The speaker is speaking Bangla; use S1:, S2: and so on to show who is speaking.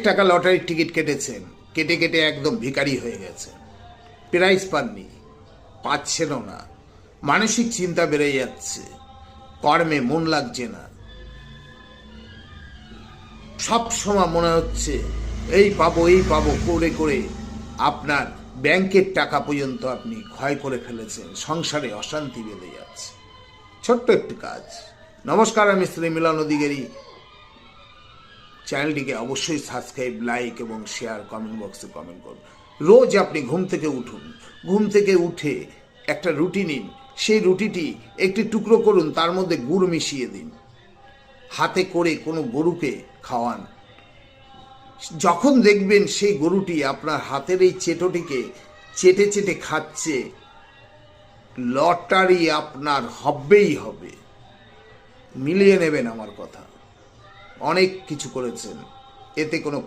S1: টাকা লটারির টিকিট কেটেছেন, কেটে কেটে একদম ভিখারি হয়ে গেছেন, প্রাইজ পাননি, পাচ্ছেনও না, মানসিক চিন্তা বেড়ে যাচ্ছে, কর্মে মন লাগছে না, সব সময় মনে হচ্ছে এই পাবো করে করে আপনার ব্যাংকের টাকা পর্যন্ত আপনি ক্ষয় করে ফেলেছেন, সংসারে অশান্তি বেঁধে যাচ্ছে। ছোট্ট একটি কাজ। নমস্কার, আমি শ্রী মিলন অধিকারী। চ্যানেলটিকে অবশ্যই সাবস্ক্রাইব, লাইক এবং শেয়ার, কমেন্ট বক্সে কমেন্ট করুন। রোজ আপনি ঘুম থেকে উঠুন, ঘুম থেকে উঠে একটা রুটি নিন, সেই রুটিটি একটি টুকরো করুন, তার মধ্যে গুড় মিশিয়ে দিন, হাতে করে কোনো গরুকে খাওয়ান। যখন দেখবেন সেই গরুটি আপনার হাতের এই চেটোটিকে চেটে চেটে খাচ্ছে, লটারি আপনার হবেই হবে। মিলিয়ে নেবেন আমার কথা। অনেক কিছু করেছেন, এতে কোনো